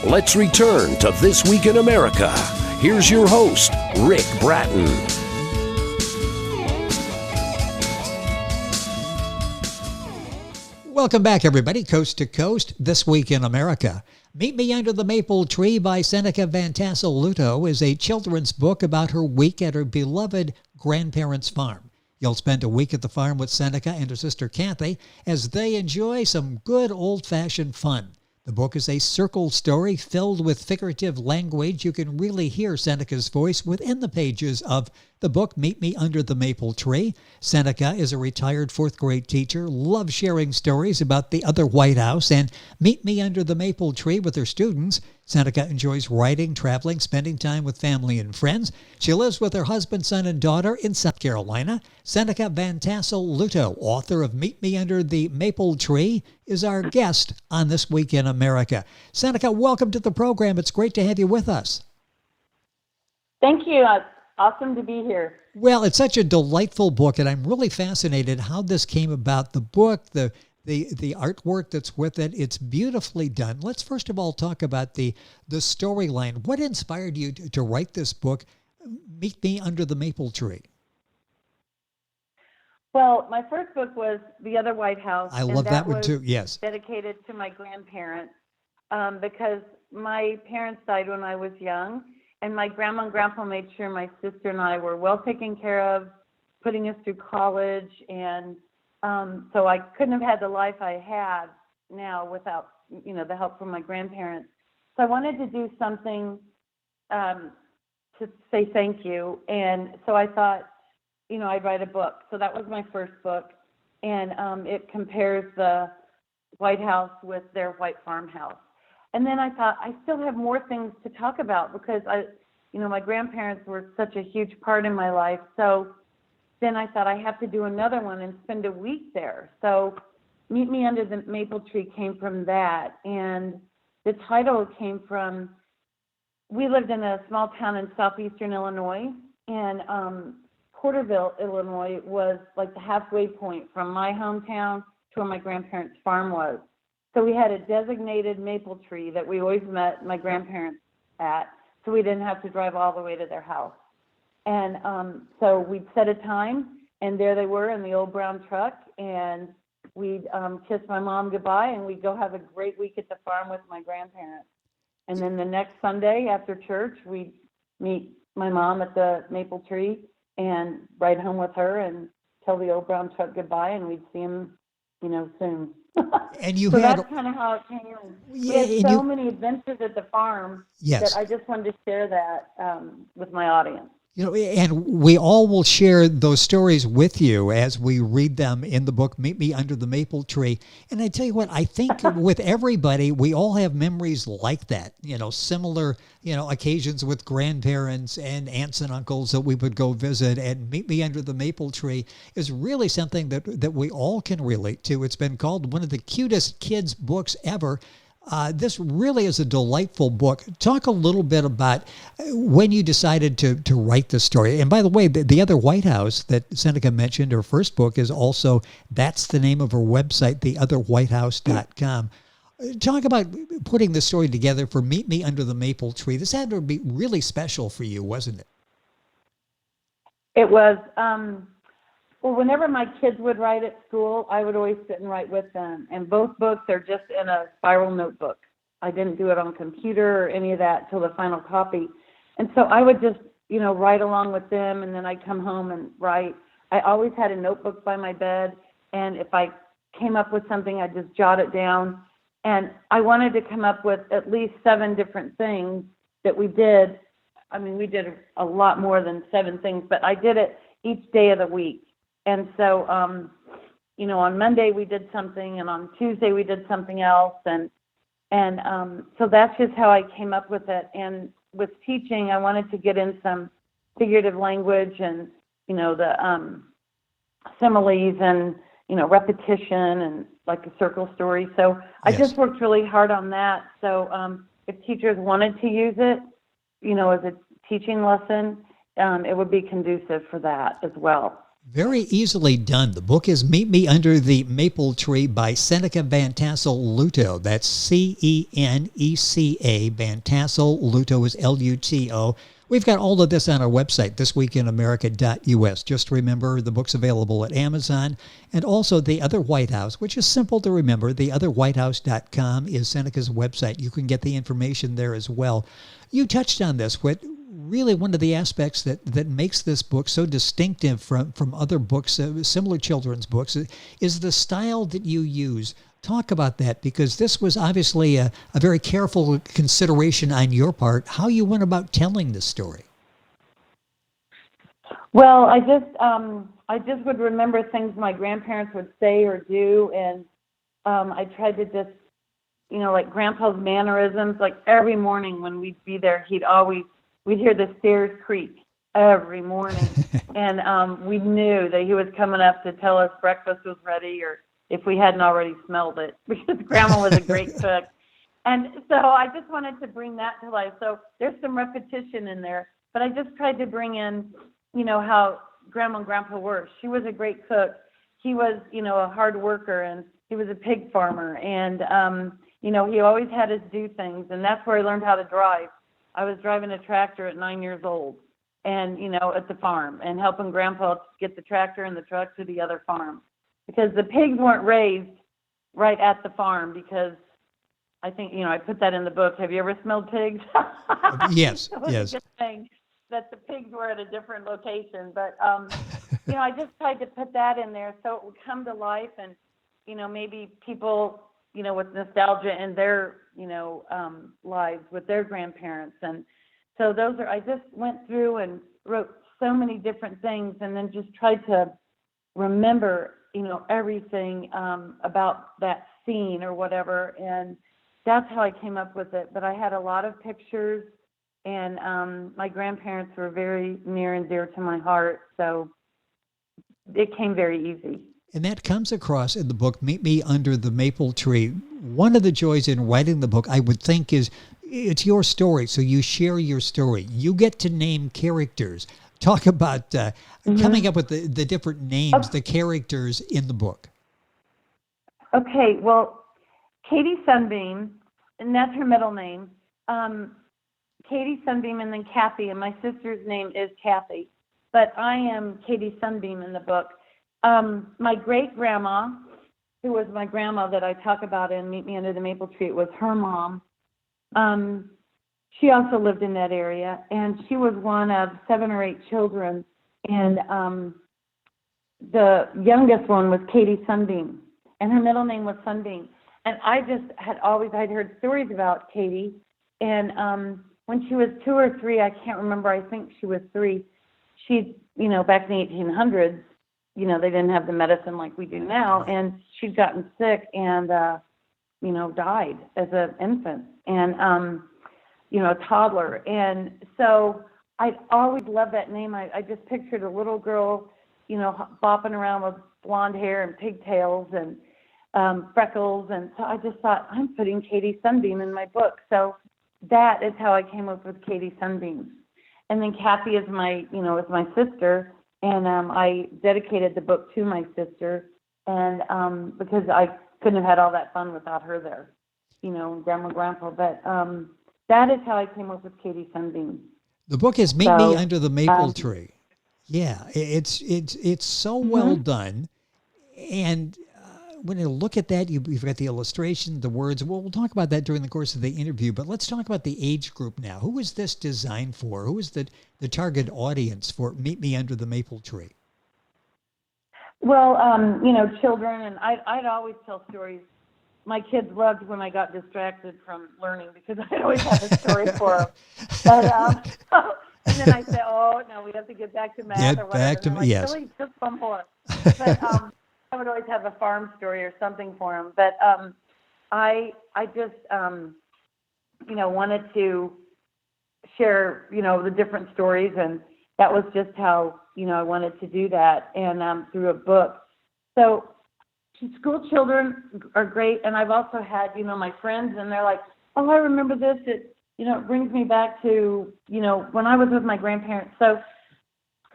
Let's return to This Week in America. Here's your host, Rick Bratton. Welcome back, everybody, coast to coast, This Week in America. Meet Me Under the Maple Tree by Ceneca Van Tassell-Luto is a children's book about her week at her beloved grandparents' farm. You'll spend a week at the farm with Ceneca and her sister Cathy as they enjoy some good old-fashioned fun. The book is a circle story filled with figurative language. You can really hear Ceneca's voice within the pages of the book, Meet Me Under the Maple Tree. Ceneca is a retired fourth-grade teacher, loves sharing stories about the other White House, and Meet Me Under the Maple Tree with her students. Ceneca enjoys writing, traveling, spending time with family and friends. She lives with her husband, son, and daughter in South Carolina. Ceneca Van Tassell-Luto, author of Meet Me Under the Maple Tree, is our guest on This Week in America. Ceneca, welcome to the program. It's great to have you with us. Thank you. Awesome to be here. Well, it's such a delightful book, and I'm really fascinated how this came about. The book, the artwork that's with it, it's beautifully done. Let's first of all talk about the storyline. What inspired you to write this book, Meet Me Under the Maple Tree? Well, my first book was The Other White House. I love that one too, yes. Dedicated to my grandparents because my parents died when I was young, and my grandma and grandpa made sure my sister and I were well taken care of, putting us through college, and so I couldn't have had the life I have now without, the help from my grandparents. So I wanted to do something to say thank you, and so I thought, I'd write a book. So that was my first book, and it compares the White House with their white farmhouse. And then I thought, I still have more things to talk about because my grandparents were such a huge part in my life. So then I thought I have to do another one and spend a week there. So Meet Me Under the Maple Tree came from that. And the title came from, we lived in a small town in southeastern Illinois, and Porterville, Illinois was like the halfway point from my hometown to where my grandparents' farm was. So we had a designated maple tree that we always met my grandparents at, so we didn't have to drive all the way to their house. And so we'd set a time, and there they were in the old brown truck, and we'd kiss my mom goodbye, and we'd go have a great week at the farm with my grandparents. And then the next Sunday after church, we'd meet my mom at the maple tree and ride home with her and tell the old brown truck goodbye, and we'd see him, soon. And you so had, that's kind of how it came in. Yeah, we had so many adventures at the farm that I just wanted to share that with my audience. And we all will share those stories with you as we read them in the book, Meet Me Under the Maple Tree. And I tell you what, I think with everybody, we all have memories like that, similar, occasions with grandparents and aunts and uncles that we would go visit. And Meet Me Under the Maple Tree is really something that we all can relate to. It's been called one of the cutest kids' books ever. This really is a delightful book. Talk a little bit about when you decided to write this story. And by the way, the other White House that Ceneca mentioned, her first book, is also, that's the name of her website, theotherwhitehouse.com. Talk about putting the story together for Meet Me Under the Maple Tree. This had to be really special for you, wasn't it? It was. Well, whenever my kids would write at school, I would always sit and write with them. And both books are just in a spiral notebook. I didn't do it on a computer or any of that till the final copy. And so I would just, write along with them, and then I'd come home and write. I always had a notebook by my bed, and if I came up with something, I'd just jot it down. And I wanted to come up with at least 7 different things that we did. I mean, we did a lot more than 7 things, but I did it each day of the week. And so, on Monday we did something, and on Tuesday we did something else, and so that's just how I came up with it. And with teaching, I wanted to get in some figurative language and, the similes and, repetition and like a circle story. So I just worked really hard on that. So if teachers wanted to use it, as a teaching lesson, it would be conducive for that as well. Very easily done. The book is Meet Me Under the Maple Tree by Ceneca Van Tassell-Luto. That's Ceneca Van Tassell-Luto is Luto. We've got all of this on our website, thisweekinamerica.us. Just remember, the book's available at Amazon. And also The Other White House, which is simple to remember. TheOtherWhiteHouse.com is Seneca's website. You can get the information there as well. You touched on this, what really one of the aspects that makes this book so distinctive from other books, similar children's books, is the style that you use. Talk about that, because this was obviously a very careful consideration on your part, how you went about telling this story. Well, I just would remember things my grandparents would say or do, and I tried to just, like Grandpa's mannerisms. Like every morning when we'd be there, we'd hear the stairs creak every morning. And we knew that he was coming up to tell us breakfast was ready, or if we hadn't already smelled it, because Grandma was a great cook. And so I just wanted to bring that to life. So there's some repetition in there, but I just tried to bring in, how Grandma and Grandpa were. She was a great cook. He was, a hard worker, and he was a pig farmer. And, he always had us do things, and that's where I learned how to drive. I was driving a tractor at 9 years old, and, at the farm, and helping Grandpa get the tractor and the truck to the other farm. Because the pigs weren't raised right at the farm, because I think, I put that in the book. Have you ever smelled pigs? Yes, yes. A good thing that the pigs were at a different location. But, I just tried to put that in there so it would come to life, and, maybe people, with nostalgia in their, lives with their grandparents. And so I just went through and wrote so many different things, and then just tried to remember, everything about that scene or whatever. And that's how I came up with it. But I had a lot of pictures, and my grandparents were very near and dear to my heart. So it came very easy. And that comes across in the book, Meet Me Under the Maple Tree. One of the joys in writing the book, I would think, is it's your story. So you share your story. You get to name characters. Talk about coming up with the different names, the characters in the book. Okay, well, Katy Sunbeam, and that's her middle name. Katy Sunbeam, and then Cathy, and my sister's name is Cathy. But I am Katy Sunbeam in the book. My great-grandma, who was my grandma that I talk about in Meet Me Under the Maple Tree, it was her mom. She also lived in that area, and she was one of 7 or 8 children, and the youngest one was Katy Sunbeam, and her middle name was Sunbeam. And I just I'd heard stories about Katy, and when she was 2 or 3, I can't remember, I think she was 3, she, back in the 1800s, they didn't have the medicine like we do now, and she'd gotten sick and, died as an infant, and, a toddler. And so I'd always loved that name. I just pictured a little girl, bopping around with blonde hair and pigtails and freckles. And so I just thought, I'm putting Katy Sunbeam in my book. So that is how I came up with Katy Sunbeam. And then Cathy is my sister. And I dedicated the book to my sister, and because I couldn't have had all that fun without her there, Grandma and Grandpa. But that is how I came up with Katy Sunbeam. The book is Meet Me Under the Maple Tree. Yeah, it's so well done. And when you look at that, you've got the illustration, the words. Well, we'll talk about that during the course of the interview, but let's talk about the age group now. Who is this designed for? Who is the target audience for Meet Me Under the Maple Tree? Well, children, and I'd always tell stories. My kids loved when I got distracted from learning, because I'd always have a story for them. But, and then I say, oh, no, we have to get back to math or whatever. Yes. Really, just one more. But I would always have a farm story or something for them. But I just, wanted to share, the different stories. And that was just how, I wanted to do that, and through a book. So school children are great. And I've also had, my friends, and they're like, oh, I remember this. It brings me back to, when I was with my grandparents. So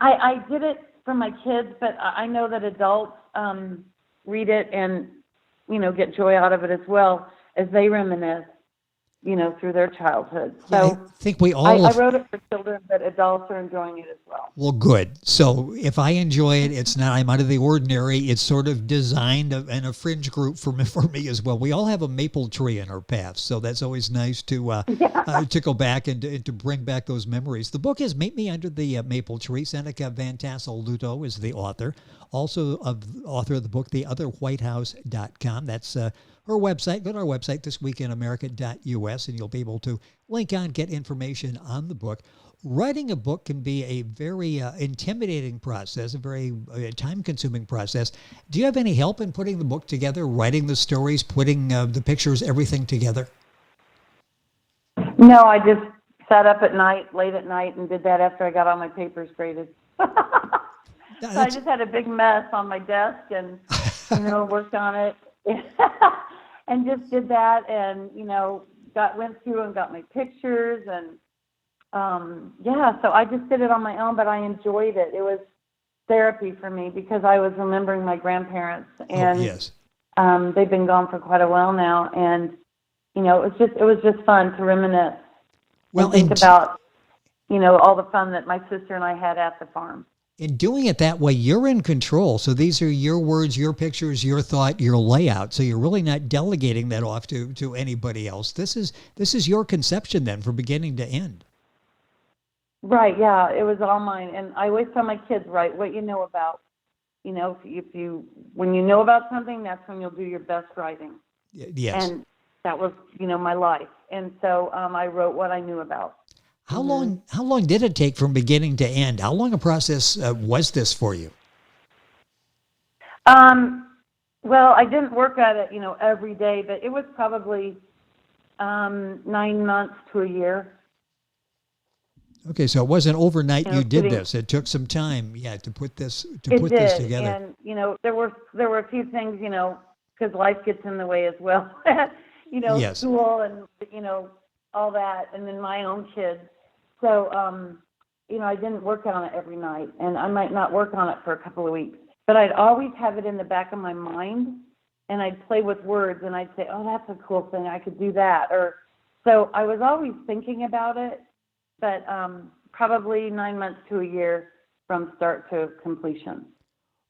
I did it for my kids, but I know that adults read it and, get joy out of it as well as they reminisce, through their childhood. Yeah, So I think we all I wrote it for children, but adults are enjoying it as well. Well, good. So if I enjoy it, it's not, I'm out of the ordinary. It's sort of designed and a fringe group for me as well. We all have a maple tree in our paths, so that's always nice to go back and to bring back those memories. The book is Meet Me Under the Maple Tree. Ceneca Van Tassell-Luto is the author. Also, author of the book, theotherwhitehouse.com. That's her website. Go to our website, thisweekinamerica.us, and you'll be able to link on, get information on the book. Writing a book can be a very intimidating process, a very time-consuming process. Do you have any help in putting the book together, writing the stories, putting the pictures, everything together? No, I just sat up late at night, and did that after I got all my papers graded. So I just had a big mess on my desk and, worked on it and just did that and, went through and got my pictures and, so I just did it on my own, but I enjoyed it. It was therapy for me because I was remembering my grandparents and they've been gone for quite a while now. And, it was just fun to reminisce and think about, all the fun that my sister and I had at the farm. In doing it that way, you're in control. So these are your words, your pictures, your thought, your layout. So you're really not delegating that off to anybody else. This is your conception then from beginning to end. Right, yeah, it was all mine. And I always tell my kids, write what you know about. When you know about something, that's when you'll do your best writing. Yes. And that was, my life. And so I wrote what I knew about. How long did it take from beginning to end? How long a process was this for you? Well, I didn't work at it, every day, but it was probably 9 months to a year. Okay, so it wasn't overnight you did this. It took some time, to put this together. And there were a few things, because life gets in the way as well. Yes. School and all that, and then my own kids. So I didn't work on it every night, and I might not work on it for a couple of weeks, but I'd always have it in the back of my mind, and I'd play with words, and I'd say, oh, that's a cool thing, I could do that. So I was always thinking about it, but probably 9 months to a year from start to completion.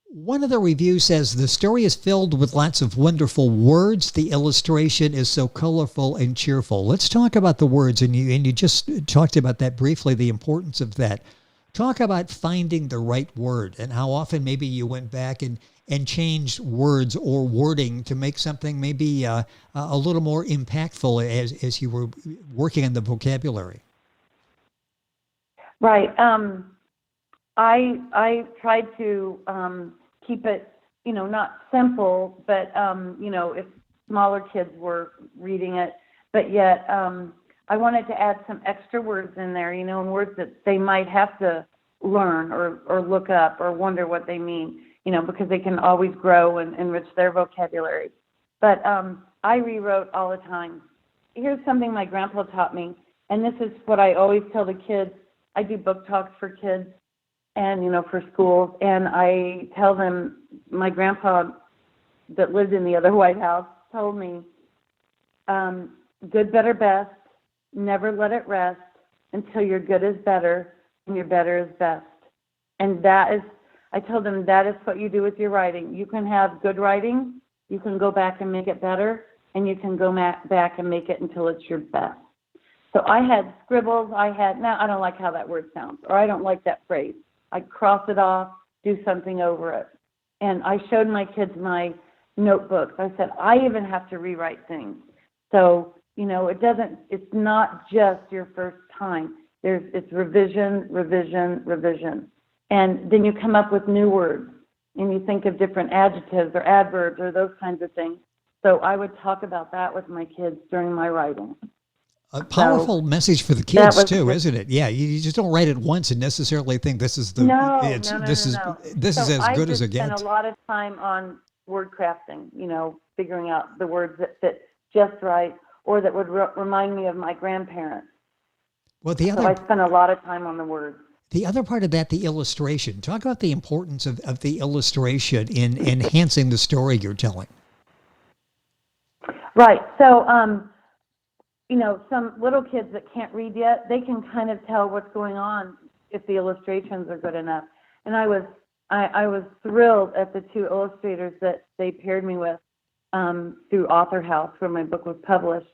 One of the reviews says the story is filled with lots of wonderful words. The illustration is so colorful and cheerful. Let's talk about the words, and you just talked about that briefly, the importance of that. Talk about finding the right word and how often maybe you went back and changed words or wording to make something maybe a little more impactful as you were working on the vocabulary. Right. I tried to keep it, not simple, but, if smaller kids were reading it, but yet I wanted to add some extra words in there, and words that they might have to learn or look up or wonder what they mean, because they can always grow and enrich their vocabulary. But I rewrote all the time. Here's something my grandpa taught me, and this is what I always tell the kids. I do book talks for kids and, for schools, and I tell them, my grandpa that lived in the other White House told me, good, better, best, never let it rest until your good is better and your better is best. And I told them that is what you do with your writing. You can have good writing, you can go back and make it better, and you can go back and make it until it's your best. So I had scribbles, now I don't like how that word sounds, or I don't like that phrase. I'd cross it off, do something over it. And I showed my kids my notebooks. I said, I even have to rewrite things. So, it's not just your first time. It's revision, revision, revision. And then you come up with new words, and you think of different adjectives or adverbs or those kinds of things. So I would talk about that with my kids during my writing. A powerful message for the kids too, isn't it? Yeah, you just don't write it once and necessarily think this is this is as good as it gets. I spent a lot of time on word crafting, figuring out the words that fit just right or that would remind me of my grandparents. Well, So I spent a lot of time on the words. The other part of that, the illustration. Talk about the importance of the illustration in enhancing the story you're telling. Right. So, some little kids that can't read yet, they can kind of tell what's going on if the illustrations are good enough. And I was thrilled at the two illustrators that they paired me with through Author House, where my book was published.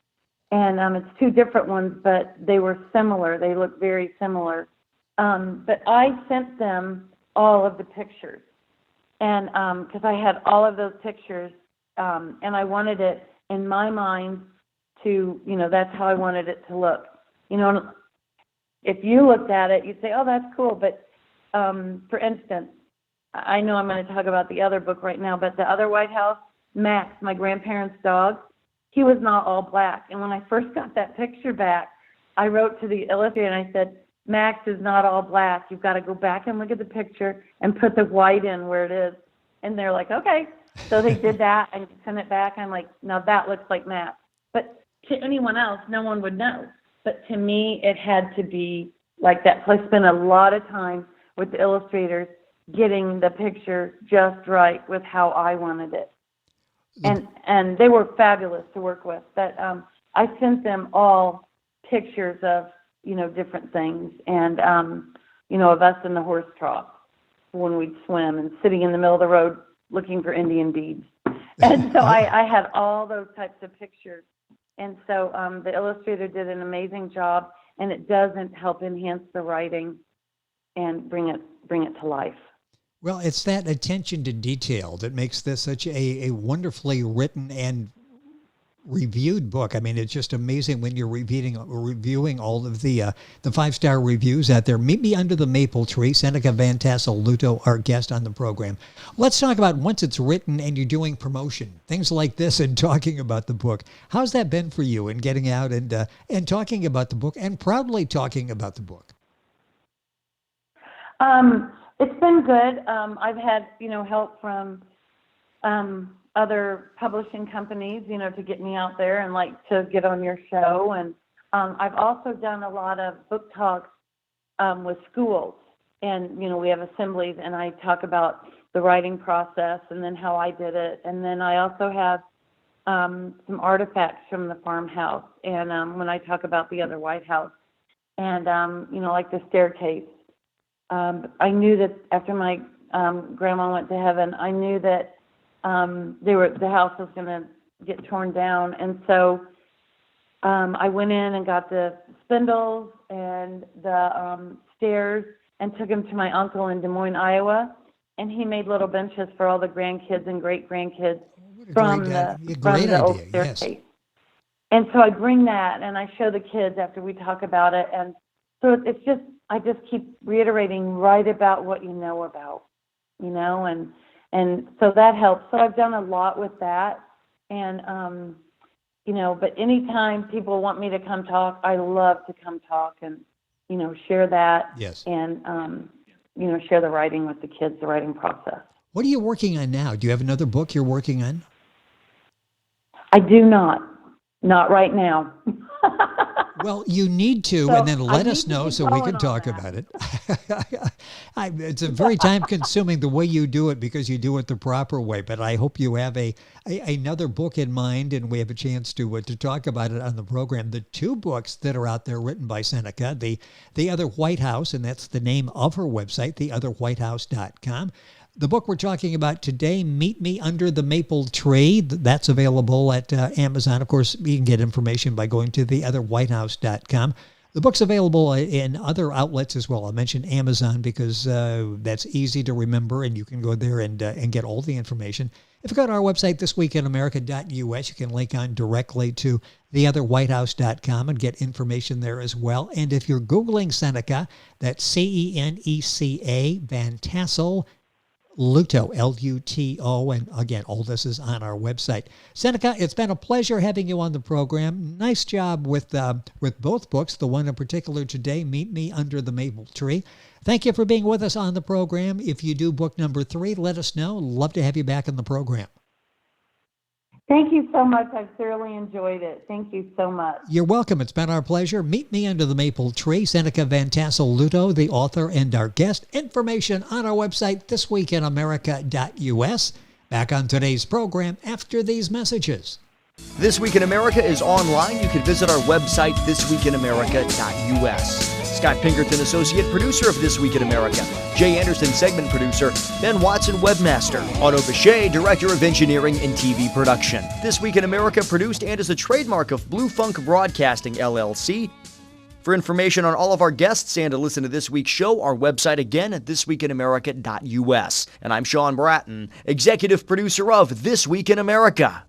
And it's two different ones, but they were similar. They look very similar. But I sent them all of the pictures, and because I had all of those pictures, and I wanted it in my mind to, that's how I wanted it to look. If you looked at it, you'd say, oh, that's cool. But for instance, I know I'm going to talk about the other book right now, but the other White House, Max, my grandparents' dog, he was not all black. And when I first got that picture back, I wrote to the illustrator and I said, Max is not all black. You've got to go back and look at the picture and put the white in where it is. And they're like, okay. So they did that and sent it back. I'm like, now that looks like Max. But to anyone else, no one would know. But to me, it had to be like that. So I spent a lot of time with the illustrators getting the picture just right with how I wanted it. And they were fabulous to work with. But I sent them all pictures of, different things, and, of us in the horse trough when we'd swim and sitting in the middle of the road looking for Indian beads. And so I had all those types of pictures. And so the illustrator did an amazing job, and it doesn't help enhance the writing and bring it to life. Well, it's that attention to detail that makes this such a wonderfully written and reviewed book. I mean, it's just amazing when you're reviewing all of the 5-star reviews out there. Meet me under the maple tree. Ceneca Van Tassell-Luto, our guest on the program. Let's talk about once it's written and you're doing promotion, things like this, and talking about the book. How's that been for you in getting out and talking about the book and proudly talking about the book? It's been good. I've had, help from other publishing companies, to get me out there and like to get on your show. And I've also done a lot of book talks with schools. And, we have assemblies, and I talk about the writing process and then how I did it. And then I also have some artifacts from the farmhouse. And when I talk about the other White House and, like the staircase. I knew that after my grandma went to heaven, I knew that the house was going to get torn down. And so I went in and got the spindles and the stairs and took them to my uncle in Des Moines, Iowa. And he made little benches for all the grandkids and great-grandkids from the old staircase. Yes. And so I bring that and I show the kids after we talk about it. And so it's just, I just keep reiterating, write about what you know about, and so that helps. So I've done a lot with that. And, but anytime people want me to come talk, I love to come talk and, share that. Yes. And, share the writing with the kids, the writing process. What are you working on now? Do you have another book you're working on? I do not. Not right now. Well, you need to, and then let us know so we can talk about it. It's a very time-consuming the way you do it because you do it the proper way. But I hope you have another book in mind, and we have a chance to talk about it on the program. The two books that are out there written by Ceneca, The Other White House, and that's the name of her website, theotherwhitehouse.com. The book we're talking about today, Meet Me Under the Maple Tree, that's available at Amazon. Of course, you can get information by going to theotherwhitehouse.com. The book's available in other outlets as well. I mentioned Amazon because that's easy to remember, and you can go there and get all the information. If you go to our website, thisweekinamerica.us, you can link on directly to theotherwhitehouse.com and get information there as well. And if you're Googling Ceneca, that's Ceneca Van Tassell-Luto, Luto, and again, all this is on our website. Ceneca, it's been a pleasure having you on the program. Nice job with both books, the one in particular today, Meet Me Under the Maple Tree. Thank you for being with us on the program. If you do book number 3, let us know. Love to have you back on the program. Thank you so much. I've thoroughly enjoyed it. Thank you so much. You're welcome. It's been our pleasure. Meet me under the maple tree. Ceneca Van Tassell-Luto, the author and our guest. Information on our website, thisweekinamerica.us. Back on today's program after these messages. This Week in America is online. You can visit our website, thisweekinamerica.us. Scott Pinkerton, Associate Producer of This Week in America. Jay Anderson, Segment Producer. Ben Watson, Webmaster. Otto Bechet, Director of Engineering and TV Production. This Week in America produced and is a trademark of Blue Funk Broadcasting, LLC. For information on all of our guests and to listen to this week's show, our website again at thisweekinamerica.us. And I'm Sean Bratton, Executive Producer of This Week in America.